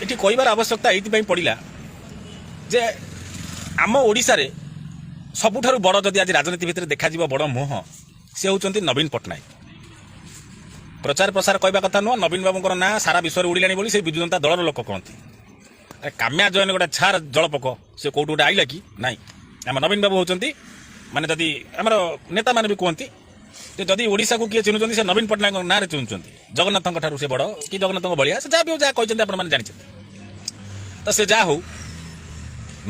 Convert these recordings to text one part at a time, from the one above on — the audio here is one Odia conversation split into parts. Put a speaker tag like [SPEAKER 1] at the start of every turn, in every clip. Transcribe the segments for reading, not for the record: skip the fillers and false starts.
[SPEAKER 1] ଏଠି କହିବାର ଆବଶ୍ୟକତା ଏଇଥିପାଇଁ ପଡ଼ିଲା ଯେ ଆମ ଓଡ଼ିଶାରେ ସବୁଠାରୁ ବଡ଼ ଯଦି ଆଜି ରାଜନୀତି ଭିତରେ ଦେଖାଯିବ ବଡ଼ ମୁହଁ ସେ ହେଉଛନ୍ତି ନବୀନ ପଟ୍ଟନାୟକ। ପ୍ରଚାର ପ୍ରସାର କହିବା କଥା ନୁହଁ, ନବୀନ ବାବୁଙ୍କର ନାଁ ସାରା ବିଶ୍ୱରେ ଉଡ଼ିଲାଣି ବୋଲି ସେ ବିଜୁ ଜନତା ଦଳର ଲୋକ କହନ୍ତି। କାମ୍ୟା ଜୟନ ଗୋଟେ ଛାର ଜଳପୋକ, ସେ କୋଉଠୁ ଗୋଟେ ଆଇଲା କି ନାଇଁ। ଆମ ନବୀନ ବାବୁ ହେଉଛନ୍ତି ମାନେ ଯଦି ଆମର ନେତାମାନେ ବି କୁହନ୍ତି ଯେ ଯଦି ଓଡ଼ିଶାକୁ କିଏ ଚିହ୍ନୁଛନ୍ତି ସେ ନବୀନ ପଟ୍ଟନାୟକଙ୍କ ନାଁରେ ଚିହ୍ନୁଛନ୍ତି। ଜଗନ୍ନାଥଙ୍କ ଠାରୁ ସେ ବଡ଼ କି ଜଗନ୍ନାଥଙ୍କ ଭଳିଆ ସେ ଯାହା ବି ଯାହା କହିଛନ୍ତି ଆପଣମାନେ ଜାଣିଛନ୍ତି। ତ ସେ ଯାହା ହଉ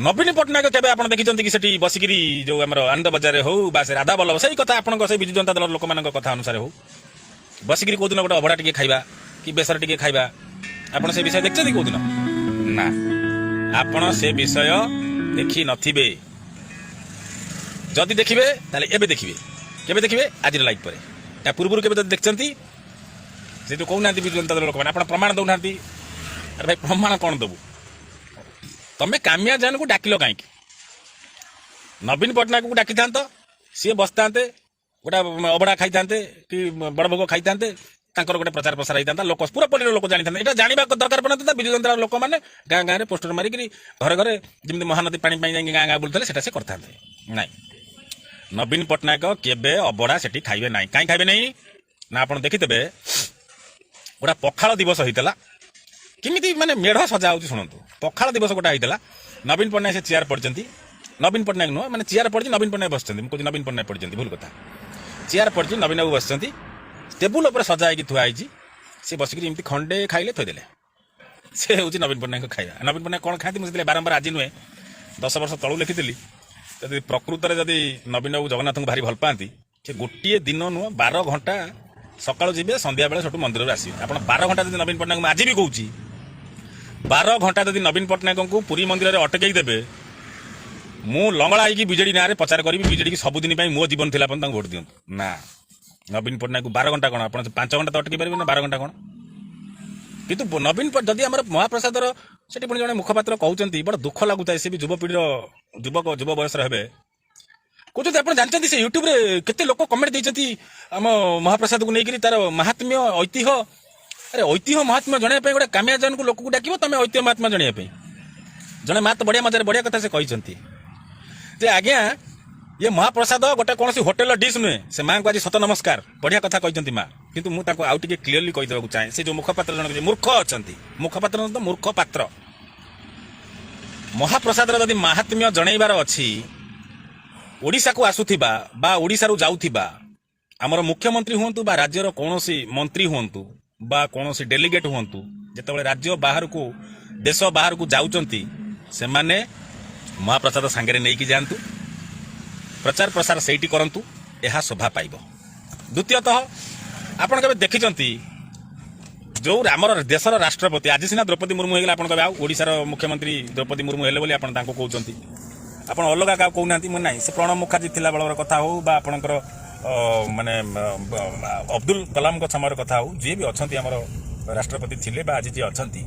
[SPEAKER 1] ନବୀନ ପଟ୍ଟନାୟକ କେବେ ଆପଣ ଦେଖିଛନ୍ତି କି ସେଠି ବସିକିରି ଯୋଉ ଆମର ଆନନ୍ଦ ବଜାରରେ ହଉ ବା ସେ ରାଧା ବଲ୍ଲଭ ସେଇ କଥା ଆପଣଙ୍କ ସେଇ ବିଜୁ ଜନତା ଦଳର ଲୋକମାନଙ୍କ କଥା ଅନୁସାରେ ହଉ ବସିକିରି କୋଉଦିନ ଗୋଟେ ଅଭଡ଼ା ଟିକେ ଖାଇବା କି ବେସର ଟିକେ ଖାଇବା ଆପଣ ସେ ବିଷୟ ଦେଖିଛନ୍ତି କୋଉଦିନ? ନା, ଆପଣ ସେ ବିଷୟ ଦେଖି ନଥିବେ। ଯଦି ଦେଖିବେ ତାହେଲେ ଏବେ ଦେଖିବେ। କେବେ ଦେଖିବେ? ଆଜିର ଲାଇଭ୍ ପରେ। ତା ପୂର୍ବରୁ କେବେ ଯଦି ଦେଖିଛନ୍ତି ସେ ଯୋଉ କହୁନାହାନ୍ତି ବିଜୁ ଜନତା ଦଳ ଲୋକମାନେ ଆପଣ ପ୍ରମାଣ ଦେଉନାହାନ୍ତି। ଆରେ ଭାଇ ପ୍ରମାଣ କ'ଣ ଦେବୁ? ତମେ କାମ୍ୟା ଜୟନକୁ ଡାକିଲ କାହିଁକି? ନବୀନ ପଟ୍ଟନାୟକକୁ ଡାକିଥାନ୍ତ, ସିଏ ବସିଥାନ୍ତେ ଗୋଟେ ଅବଢ଼ା ଖାଇଥାନ୍ତେ କି ବଡ଼ ଭୋଗ ଖାଇଥାନ୍ତେ, ତାଙ୍କର ଗୋଟେ ପ୍ରଚାର ପ୍ରସାର ହେଇଥାନ୍ତା, ଲୋକ ପୁରା ପଲ୍ଲୀର ଲୋକ ଜାଣିଥାନ୍ତେ। ଏଇଟା ଜାଣିବା ଦରକାର ପଡ଼ିନଥାନ୍ତା। ବିଜୁ ଜନତା ଲୋକମାନେ ଗାଁ ଗାଁରେ ପୋଷ୍ଟର ମାରିକିରି ଘରେ ଘରେ ଯେମିତି ମହାନଦୀ ପାଣି ପାଇଁ ଯାଇକି ଗାଁ ଗାଁ ବୁଲୁଥିଲେ ସେଟା ସେ କରିଥାନ୍ତେ। ନାଇଁ, ନବୀନ ପଟ୍ଟନାୟକ କେବେ ଅବଢ଼ା ସେଠି ଖାଇବେ ନାହିଁ। କାହିଁ ଖାଇବେ ନାହିଁ ନା ଆପଣ ଦେଖିଦେବେ ଗୋଟେ ପଖାଳ ଦିବସ ହେଇଥିଲା। କେମିତି ମାନେ ମେଢ଼ ସଜା ହେଉଛି ଶୁଣନ୍ତୁ। ପଖାଳ ଦିବସ ଗୋଟେ ହେଇଥିଲା। ନବୀନ ପଟ୍ଟନାୟକ ସେ ଚେୟାର ପଡ଼ିଛନ୍ତି। ନବୀନ ପଟ୍ଟନାୟକ ନୁହଁ ମାନେ ଚେୟାର ପଡ଼ିଛି, ନବୀନ ପଟ୍ଟନାୟକ ବସିଛନ୍ତି। ମୁଁ କହୁଛି ନବୀନ ପଟ୍ଟନାୟକ ପଡ଼ିଛନ୍ତି, ଭୁଲ କଥା। ଚେୟାର ପଡ଼ିଛି, ନବୀନ ବାବୁ ବସିଛନ୍ତି। ଟେବୁଲ ଉପରେ ସଜା ହେଇକି ଥୁଆ ହେଇଛି। ସେ ବସିକିରି ଏମିତି ଖଣ୍ଡେ ଖାଇଲେ ଥୋଇଦେଲେ। ସେ ହେଉଛି ନବୀନ ପଟ୍ଟନାୟକ ଖାଇବା। ନବୀନ ପଟ୍ଟନାୟକ କ'ଣ ଖାଆନ୍ତି ମୁଁ ସେଥିରେ ବାରମ୍ବାର ଆଜି ନୁହେଁ 10 ବର୍ଷ ତଳୁ ଲେଖିଥିଲି। ଯଦି ପ୍ରକୃତରେ ଯଦି ନବୀନ ବାବୁ ଜଗନ୍ନାଥଙ୍କୁ ଭାରି ଭଲ ପାଆନ୍ତି ସେ ଗୋଟିଏ ଦିନ ନୁହଁ 12 ଘଣ୍ଟା ସକାଳୁ ଯିବେ, ସନ୍ଧ୍ୟାବେଳେ ସେଠୁ ମନ୍ଦିରରୁ ଆସିବେ। ଆପଣ 12 ଘଣ୍ଟା ଯଦି ନବୀନ ପଟ୍ଟନାୟକ ଆଜି ବି କହୁଛି 12 ଘଣ୍ଟା ଯଦି ନବୀନ ପଟ୍ଟନାୟକଙ୍କୁ ପୁରୀ ମନ୍ଦିରରେ ଅଟକେଇ ଦେବେ, ମୁଁ ଲଙ୍ଗଳା ହେଇକି ବିଜେଡି ନାଁରେ ପ୍ରଚାର କରିବି ବିଜେଡିକି ସବୁଦିନ ପାଇଁ ମୋ ଜୀବନ ଥିଲା ଆପଣ ତାଙ୍କୁ ଭୋଟ ଦିଅନ୍ତୁ। ନା, ନବୀନ ପଟ୍ଟନାୟକକୁ 12 ଘଣ୍ଟା କ'ଣ ଆପଣ 5 ଘଣ୍ଟା ତ ଅଟକେଇ ପାରିବେ ନା 12 ଘଣ୍ଟା କ'ଣ? କିନ୍ତୁ ନବୀନ ଯଦି ଆମର ମହାପ୍ରସାଦର ସେଠି ପୁଣି ଜଣେ ମୁଖପାତ୍ର କହୁଛନ୍ତି, ବଡ଼ ଦୁଃଖ ଲାଗୁଥାଏ। ସେ ବି ଯୁବପିଢ଼ିର ଯୁବ ବୟସର ହେବେ। କହୁଛନ୍ତି ଆପଣ ଜାଣିଛନ୍ତି ସେ ୟୁଟ୍ୟୁବରେ କେତେ ଲୋକ କମେଣ୍ଟ ଦେଇଛନ୍ତି ଆମ ମହାପ୍ରସାଦକୁ ନେଇକରି ତାର ମାହାତ୍ମ୍ୟ ଐତିହ୍ୟ। ଆରେ ଐତିହ୍ୟ ମହାତ୍ମ୍ୟ ଜଣାଇବା ପାଇଁ ଗୋଟେ କାମ୍ୟା ଜୟନକୁ ଲୋକକୁ ଡାକିବ ତମେ ଐତିହ୍ୟ ମହାତ୍ମ୍ୟ ଜଣାଇବା ପାଇଁ? ଜଣେ ମା ତ ବଢ଼ିଆ ମଜାରେ ବଢ଼ିଆ କଥା ସେ କହିଛନ୍ତି ଯେ ଆଜ୍ଞା ଇଏ ମହାପ୍ରସାଦ ଗୋଟେ କୌଣସି ହୋଟେଲର ଡିସ୍ ନୁହେଁ। ସେ ମାଆଙ୍କୁ ଆଜି ସତ ନମସ୍କାର, ବଢ଼ିଆ କଥା କହିଛନ୍ତି ମା। କିନ୍ତୁ ମୁଁ ତାଙ୍କୁ ଆଉ ଟିକେ କ୍ଲିୟରଲି କହିଦେବାକୁ ଚାହେଁ, ସେ ଯେଉଁ ମୁଖପାତ୍ର ଜଣକ ମୂର୍ଖ ଅଛନ୍ତି, ମୁଖପାତ୍ର ତ ମୂର୍ଖ ପାତ୍ର। ମହାପ୍ରସାଦର ଯଦି ମାହାତ୍ମ୍ୟ ଜଣାଇବାର ଅଛି, ଓଡ଼ିଶାକୁ ଆସୁଥିବା ବା ଓଡ଼ିଶାରୁ ଯାଉଥିବା ଆମର ମୁଖ୍ୟମନ୍ତ୍ରୀ ହୁଅନ୍ତୁ ବା ରାଜ୍ୟର କୌଣସି ମନ୍ତ୍ରୀ ହୁଅନ୍ତୁ ବା କୌଣସି ଡେଲିଗେଟ୍ ହୁଅନ୍ତୁ, ଯେତେବେଳେ ରାଜ୍ୟ ବାହାରକୁ ଦେଶ ବାହାରକୁ ଯାଉଛନ୍ତି ସେମାନେ ମହାପ୍ରସାଦ ସାଙ୍ଗରେ ନେଇକି ଯାଆନ୍ତୁ, ପ୍ରଚାର ପ୍ରସାର ସେଇଠି କରନ୍ତୁ, ଏହା ଶୋଭା ପାଇବ। ଦ୍ୱିତୀୟତଃ ଆପଣ କେବେ ଦେଖିଛନ୍ତି ଯେଉଁ ଆମର ଦେଶର ରାଷ୍ଟ୍ରପତି ଆଜି ସିନା ଦ୍ରୌପଦୀ ମୁର୍ମୁ ହେଇଗଲା, ଆପଣ କହିବେ ଆଉ ଓଡ଼ିଶାର ମୁଖ୍ୟମନ୍ତ୍ରୀ ଦ୍ରୌପଦୀ ମୁର୍ମୁ ହେଲେ ବୋଲି ଆପଣ ତାଙ୍କୁ କହୁଛନ୍ତି, ଆପଣ ଅଲଗା କାହାକୁ କହୁନାହାନ୍ତି। ମୁଁ ନାହିଁ, ସେ ପ୍ରଣବ ମୁଖାର୍ଜୀ ଥିଲାବେଳର କଥା ହଉ ବା ଆପଣଙ୍କର ମାନେ ଅବଦୁଲ କଲାମଙ୍କ ସମୟର କଥା ହଉ, ଯିଏ ବି ଅଛନ୍ତି ଆମର ରାଷ୍ଟ୍ରପତି ଥିଲେ ବା ଆଜି ଯିଏ ଅଛନ୍ତି